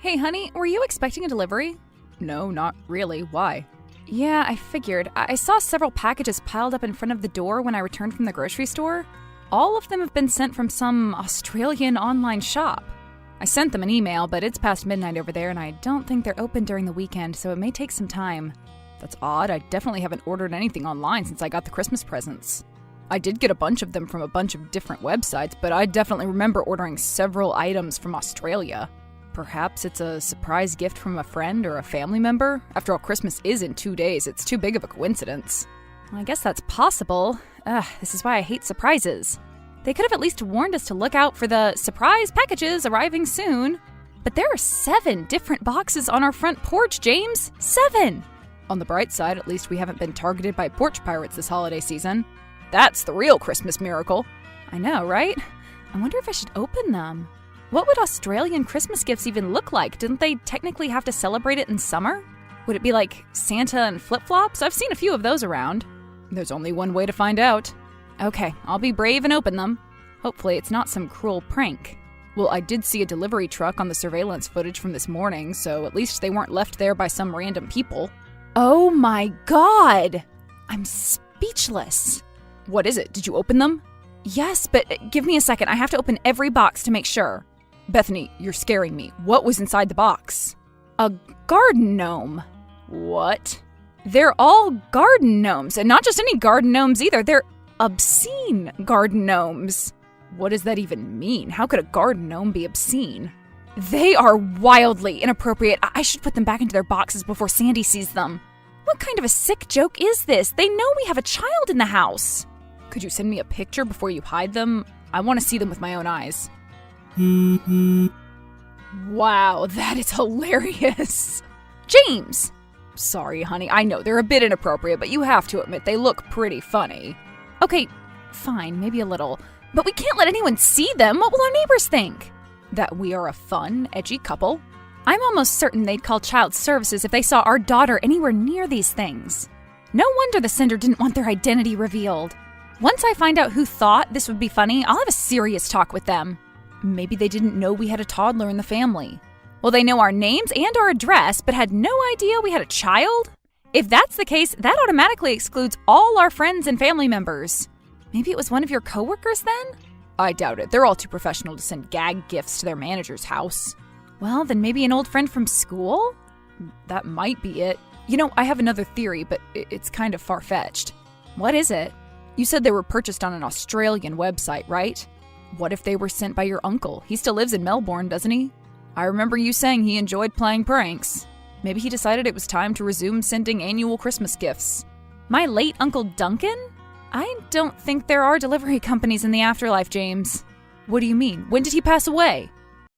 Hey honey, were you expecting a delivery? No, not really. Why? Yeah, I figured. I saw several packages piled up in front of the door when I returned from the grocery store. All of them have been sent from some Australian online shop. I sent them an email, but it's past midnight over there and I don't think they're open during the weekend, so it may take some time. That's odd. I definitely haven't ordered anything online since I got the Christmas presents. I did get a bunch of them from a bunch of different websites, but I definitely remember ordering several items from Australia. Perhaps it's a surprise gift from a friend or a family member? After all, Christmas is in 2 days. It's too big of a coincidence. I guess that's possible. This is why I hate surprises. They could have at least warned us to look out for the surprise packages arriving soon. But there are 7 different boxes on our front porch, James. 7! On the bright side, at least we haven't been targeted by porch pirates this holiday season. That's the real Christmas miracle. I know, right? I wonder if I should open them. What would Australian Christmas gifts even look like? Didn't they technically have to celebrate it in summer? Would it be like Santa and flip-flops? I've seen a few of those around. There's only one way to find out. Okay, I'll be brave and open them. Hopefully it's not some cruel prank. Well, I did see a delivery truck on the surveillance footage from this morning, so at least they weren't left there by some random people. Oh my god! I'm speechless. What is it? Did you open them? Yes, but give me a second. I have to open every box to make sure. Bethany, you're scaring me. What was inside the box? A garden gnome. What? They're all garden gnomes, and not just any garden gnomes either. They're obscene garden gnomes. What does that even mean? How could a garden gnome be obscene? They are wildly inappropriate. I should put them back into their boxes before Sandy sees them. What kind of a sick joke is this? They know we have a child in the house. Could you send me a picture before you hide them? I want to see them with my own eyes. Wow, that is hilarious. James! Sorry, honey. I know they're a bit inappropriate, but you have to admit they look pretty funny. Okay, fine, maybe a little. But we can't let anyone see them. What will our neighbors think? That we are a fun, edgy couple. I'm almost certain they'd call child services if they saw our daughter anywhere near these things. No wonder the sender didn't want their identity revealed. Once I find out who thought this would be funny, I'll have a serious talk with them. Maybe they didn't know we had a toddler in the family. Well, they know our names and our address, but had no idea we had a child? If that's the case, that automatically excludes all our friends and family members. Maybe it was one of your coworkers then? I doubt it. They're all too professional to send gag gifts to their manager's house. Well, then maybe an old friend from school? That might be it. You know, I have another theory, but it's kind of far-fetched. What is it? You said they were purchased on an Australian website, right? What if they were sent by your uncle? He still lives in Melbourne, doesn't he? I remember you saying he enjoyed playing pranks. Maybe he decided it was time to resume sending annual Christmas gifts. My late Uncle Duncan? I don't think there are delivery companies in the afterlife, James. What do you mean? When did he pass away?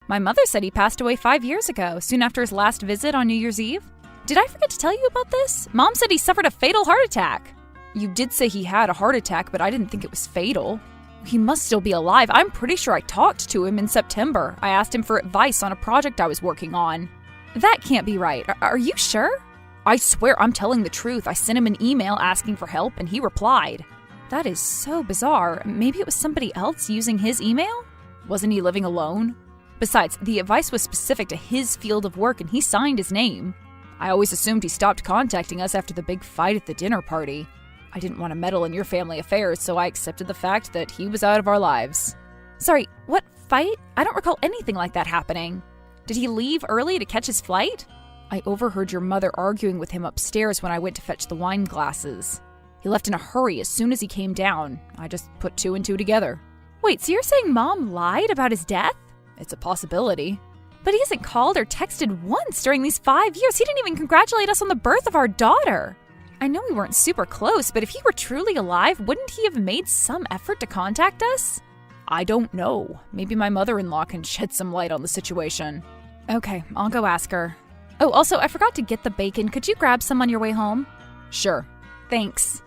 My mother said he passed away 5 years ago, soon after his last visit on New Year's Eve. Did I forget to tell you about this? Mom said he suffered a fatal heart attack. You did say he had a heart attack, but I didn't think it was fatal. He must still be alive. I'm pretty sure I talked to him in September. I asked him for advice on a project I was working on. That can't be right. Are you sure? I swear I'm telling the truth. I sent him an email asking for help, and he replied. That is so bizarre. Maybe it was somebody else using his email? Wasn't he living alone? Besides, the advice was specific to his field of work, and he signed his name. I always assumed he stopped contacting us after the big fight at the dinner party. I didn't want to meddle in your family affairs, so I accepted the fact that he was out of our lives. Sorry, what fight? I don't recall anything like that happening. Did he leave early to catch his flight? I overheard your mother arguing with him upstairs when I went to fetch the wine glasses. He left in a hurry as soon as he came down. I just put 2 and 2 together. Wait, so you're saying Mom lied about his death? It's a possibility. But he hasn't called or texted once during these 5 years. He didn't even congratulate us on the birth of our daughter. I know we weren't super close, but if he were truly alive, wouldn't he have made some effort to contact us? I don't know. Maybe my mother-in-law can shed some light on the situation. Okay, I'll go ask her. Oh, also, I forgot to get the bacon. Could you grab some on your way home? Sure. Thanks.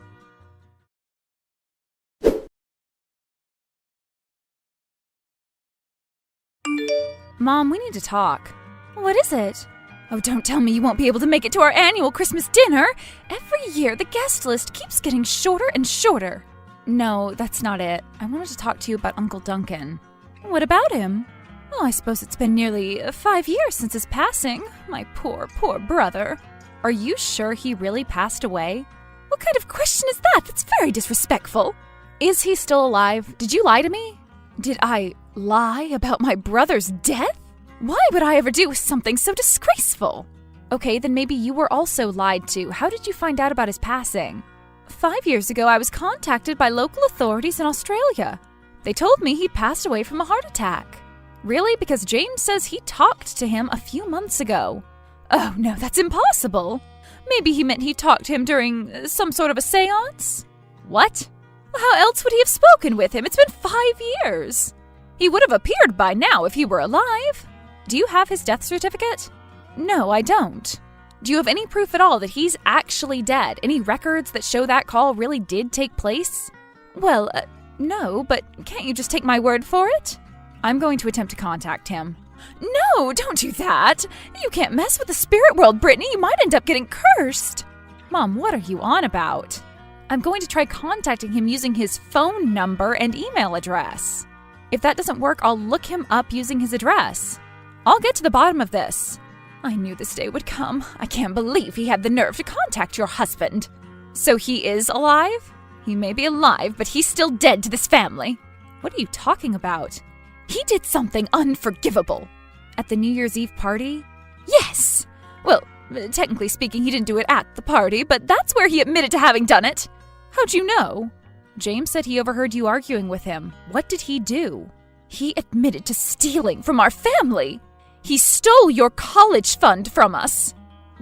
Mom, we need to talk. What is it? Oh, don't tell me you won't be able to make it to our annual Christmas dinner. Every year, the guest list keeps getting shorter and shorter. No, that's not it. I wanted to talk to you about Uncle Duncan. What about him? Oh, I suppose it's been nearly 5 years since his passing. My poor, poor brother. Are you sure he really passed away? What kind of question is that? That's very disrespectful. Is he still alive? Did you lie to me? Did I lie about my brother's death? Why would I ever do something so disgraceful? Okay, then maybe you were also lied to. How did you find out about his passing? 5 years ago, I was contacted by local authorities in Australia. They told me he'd passed away from a heart attack. Really? Because James says he talked to him a few months ago. Oh no, that's impossible. Maybe he meant he talked to him during some sort of a seance? What? Well, how else would he have spoken with him? It's been 5 years. He would have appeared by now if he were alive. Do you have his death certificate? No, I don't. Do you have any proof at all that he's actually dead? Any records that show that call really did take place? Well, no, but can't you just take my word for it? I'm going to attempt to contact him. No, don't do that. You can't mess with the spirit world, Brittany. You might end up getting cursed. Mom, what are you on about? I'm going to try contacting him using his phone number and email address. If that doesn't work, I'll look him up using his address. I'll get to the bottom of this. I knew this day would come. I can't believe he had the nerve to contact your husband. So he is alive? He may be alive, but he's still dead to this family. What are you talking about? He did something unforgivable. At the New Year's Eve party? Yes! Well, technically speaking, he didn't do it at the party, but that's where he admitted to having done it. How'd you know? James said he overheard you arguing with him. What did he do? He admitted to stealing from our family. He stole your college fund from us.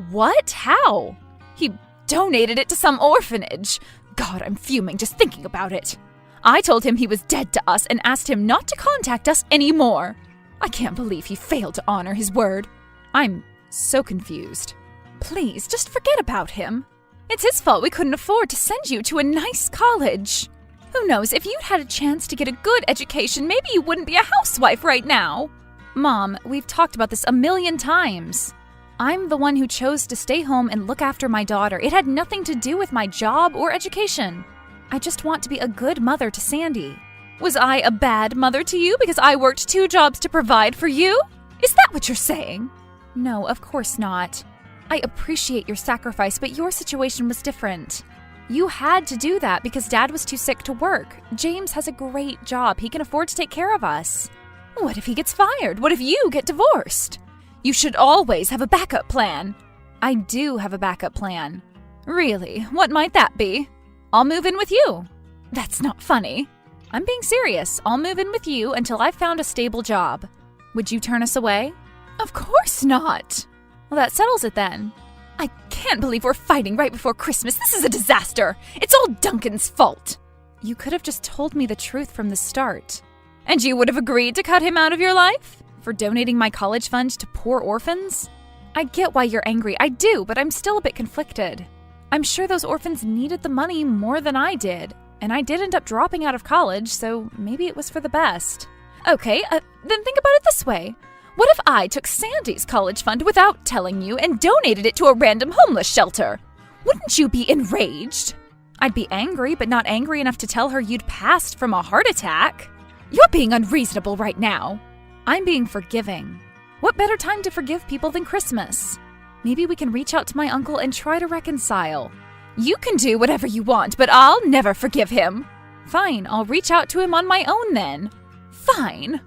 What? How? He donated it to some orphanage. God, I'm fuming just thinking about it. I told him he was dead to us and asked him not to contact us anymore. I can't believe he failed to honor his word. I'm so confused. Please, just forget about him. It's his fault we couldn't afford to send you to a nice college. Who knows, if you'd had a chance to get a good education, maybe you wouldn't be a housewife right now. Mom, we've talked about this a million times. I'm the one who chose to stay home and look after my daughter. It had nothing to do with my job or education. I just want to be a good mother to Sandy. Was I a bad mother to you because I worked 2 jobs to provide for you? Is that what you're saying? No, of course not. I appreciate your sacrifice, but your situation was different. You had to do that because Dad was too sick to work. James has a great job. He can afford to take care of us. What if he gets fired? What if you get divorced? You should always have a backup plan. I do have a backup plan. Really? What might that be? I'll move in with you. That's not funny. I'm being serious. I'll move in with you until I've found a stable job. Would you turn us away? Of course not. Well, that settles it then. I can't believe we're fighting right before Christmas. This is a disaster. It's all Duncan's fault. You could have just told me the truth from the start. And you would have agreed to cut him out of your life? For donating my college fund to poor orphans? I get why you're angry. I do, but I'm still a bit conflicted. I'm sure those orphans needed the money more than I did. And I did end up dropping out of college, so maybe it was for the best. Okay, then think about it this way. What if I took Sandy's college fund without telling you and donated it to a random homeless shelter? Wouldn't you be enraged? I'd be angry, but not angry enough to tell her you'd passed from a heart attack. You're being unreasonable right now. I'm being forgiving. What better time to forgive people than Christmas? Maybe we can reach out to my uncle and try to reconcile. You can do whatever you want, but I'll never forgive him. Fine, I'll reach out to him on my own then. Fine.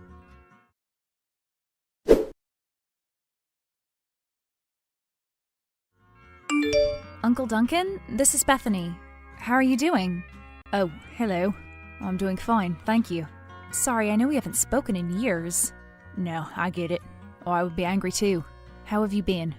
Uncle Duncan, this is Bethany. How are you doing? Oh, hello. I'm doing fine, thank you. Sorry, I know we haven't spoken in years. No, I get it. Or I would be angry too. How have you been?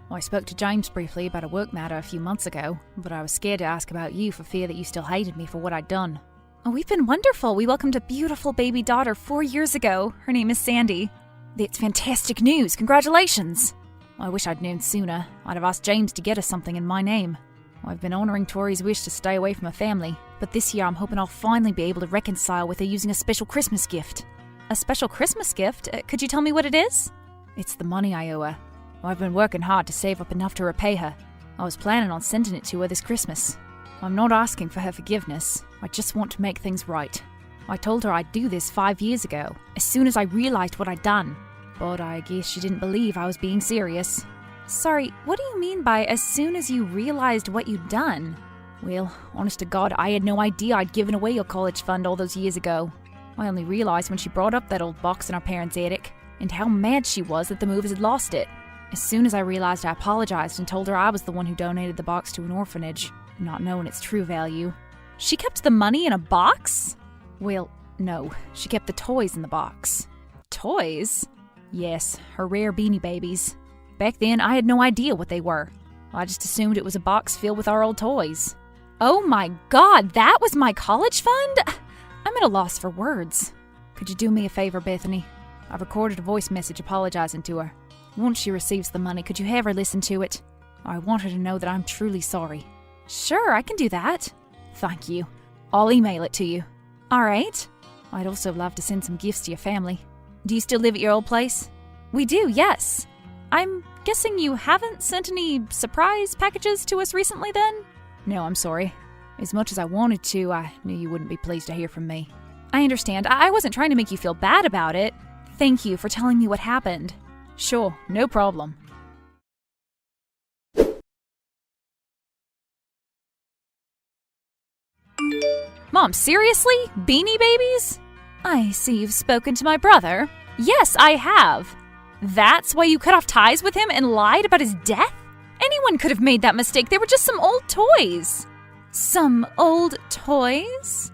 Well, I spoke to James briefly about a work matter a few months ago, but I was scared to ask about you for fear that you still hated me for what I'd done. Oh, we've been wonderful. We welcomed a beautiful baby daughter 4 years ago. Her name is Sandy. That's fantastic news. Congratulations. I wish I'd known sooner. I'd have asked James to get us something in my name. I've been honouring Tori's wish to stay away from her family, but this year I'm hoping I'll finally be able to reconcile with her using a special Christmas gift. A special Christmas gift? Could you tell me what it is? It's the money I owe her. I've been working hard to save up enough to repay her. I was planning on sending it to her this Christmas. I'm not asking for her forgiveness. I just want to make things right. I told her I'd do this 5 years ago, as soon as I realized what I'd done. But I guess she didn't believe I was being serious. Sorry, what do you mean by as soon as you realized what you'd done? Well, honest to God, I had no idea I'd given away your college fund all those years ago. I only realized when she brought up that old box in our parents' attic, and how mad she was that the movers had lost it. As soon as I realized, I apologized and told her I was the one who donated the box to an orphanage, not knowing its true value. She kept the money in a box? Well, no, she kept the toys in the box. Toys? Yes, her rare Beanie Babies. Back then, I had no idea what they were. I just assumed it was a box filled with our old toys. Oh my God, that was my college fund? I'm at a loss for words. Could you do me a favor, Bethany? I've recorded a voice message apologizing to her. Once she receives the money, could you have her listen to it? I want her to know that I'm truly sorry. Sure, I can do that. Thank you. I'll email it to you. All right. I'd also love to send some gifts to your family. Do you still live at your old place? We do, yes. I'm guessing you haven't sent any surprise packages to us recently then? No, I'm sorry. As much as I wanted to, I knew you wouldn't be pleased to hear from me. I understand. I wasn't trying to make you feel bad about it. Thank you for telling me what happened. Sure, no problem. Mom, seriously? Beanie Babies? I see you've spoken to my brother. Yes, I have. That's why you cut off ties with him and lied about his death? Anyone could have made that mistake. They were just some old toys. Some old toys?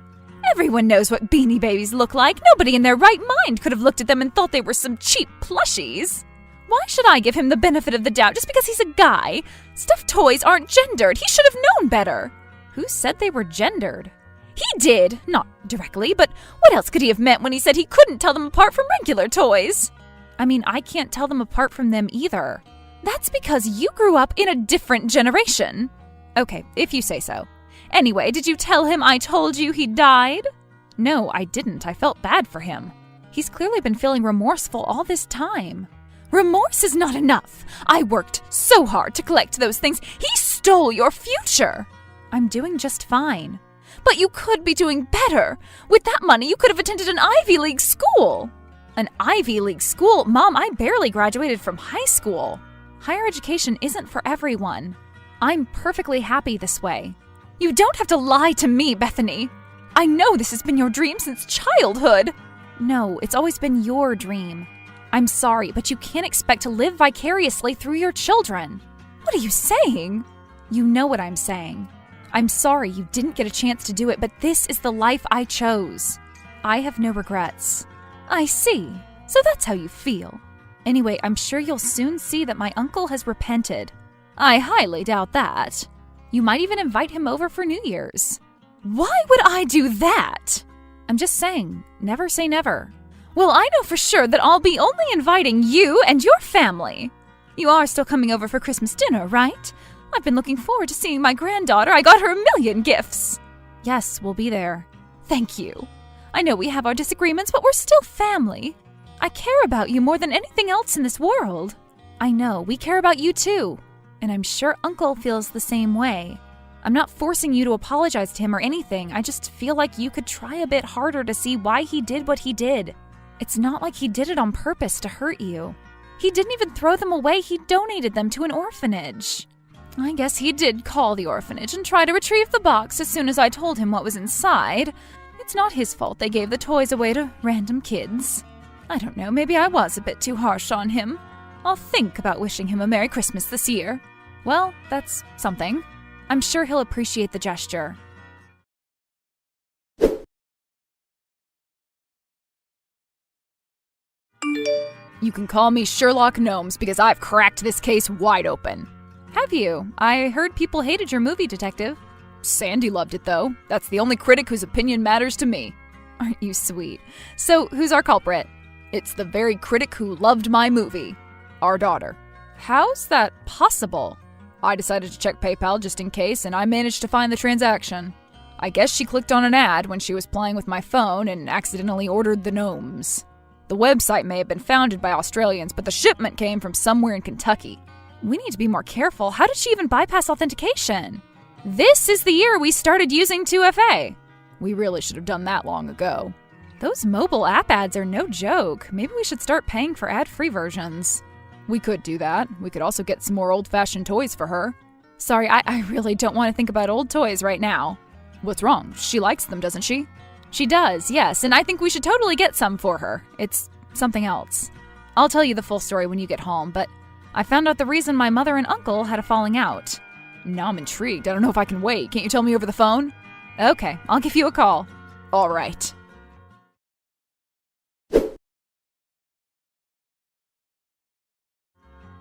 Everyone knows what Beanie Babies look like. Nobody in their right mind could have looked at them and thought they were some cheap plushies. Why should I give him the benefit of the doubt just because he's a guy? Stuffed toys aren't gendered. He should have known better. Who said they were gendered? He did. Not directly, but what else could he have meant when he said he couldn't tell them apart from regular toys? I mean, I can't tell them apart from them either. That's because you grew up in a different generation. Okay, if you say so. Anyway, did you tell him I told you he died? No, I didn't. I felt bad for him. He's clearly been feeling remorseful all this time. Remorse is not enough. I worked so hard to collect those things. He stole your future. I'm doing just fine. But you could be doing better. With that money, you could have attended an Ivy League school. An Ivy League school? Mom, I barely graduated from high school. Higher education isn't for everyone. I'm perfectly happy this way. You don't have to lie to me, Bethany. I know this has been your dream since childhood. No, it's always been your dream. I'm sorry, but you can't expect to live vicariously through your children. What are you saying? You know what I'm saying. I'm sorry you didn't get a chance to do it, but this is the life I chose. I have no regrets. I see. So that's how you feel. Anyway, I'm sure you'll soon see that my uncle has repented. I highly doubt that. You might even invite him over for New Year's. Why would I do that? I'm just saying, never say never. Well, I know for sure that I'll be only inviting you and your family. You are still coming over for Christmas dinner, right? I've been looking forward to seeing my granddaughter. I got her 1,000,000 gifts. Yes, we'll be there. Thank you. I know we have our disagreements, but we're still family. I care about you more than anything else in this world. I know, we care about you too. And I'm sure Uncle feels the same way. I'm not forcing you to apologize to him or anything. I just feel like you could try a bit harder to see why he did what he did. It's not like he did it on purpose to hurt you. He didn't even throw them away. He donated them to an orphanage. I guess he did call the orphanage and try to retrieve the box as soon as I told him what was inside. It's not his fault they gave the toys away to random kids. I don't know, maybe I was a bit too harsh on him. I'll think about wishing him a Merry Christmas this year. Well, that's something. I'm sure he'll appreciate the gesture. You can call me Sherlock Gnomes because I've cracked this case wide open. Have you? I heard people hated your movie, Detective. Sandy loved it, though. That's the only critic whose opinion matters to me. Aren't you sweet? So, who's our culprit? It's the very critic who loved my movie. Our daughter. How's that possible? I decided to check PayPal just in case, and I managed to find the transaction. I guess she clicked on an ad when she was playing with my phone and accidentally ordered the gnomes. The website may have been founded by Australians, but the shipment came from somewhere in Kentucky. We need to be more careful. How did she even bypass authentication? This is the year we started using 2FA. We really should have done that long ago. Those mobile app ads are no joke. Maybe we should start paying for ad-free versions. We could do that. We could also get some more old-fashioned toys for her. Sorry, I really don't want to think about old toys right now. What's wrong? She likes them, doesn't she? She does, yes, and I think we should totally get some for her. It's something else. I'll tell you the full story when you get home, but I found out the reason my mother and uncle had a falling out. Now I'm intrigued. I don't know if I can wait. Can't you tell me over the phone? Okay, I'll give you a call. All right.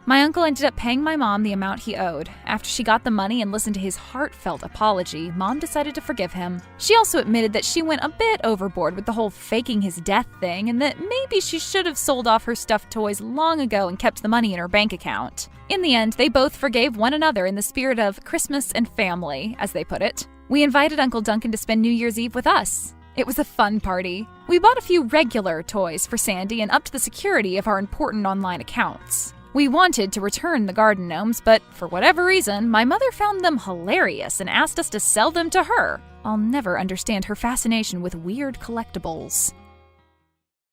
My uncle ended up paying my mom the amount he owed. After she got the money and listened to his heartfelt apology, Mom decided to forgive him. She also admitted that she went a bit overboard with the whole faking his death thing and that maybe she should have sold off her stuffed toys long ago and kept the money in her bank account. In the end, they both forgave one another in the spirit of Christmas and family, as they put it. We invited Uncle Duncan to spend New Year's Eve with us. It was a fun party. We bought a few regular toys for Sandy and upped the security of our important online accounts. We wanted to return the garden gnomes, but for whatever reason, my mother found them hilarious and asked us to sell them to her. I'll never understand her fascination with weird collectibles.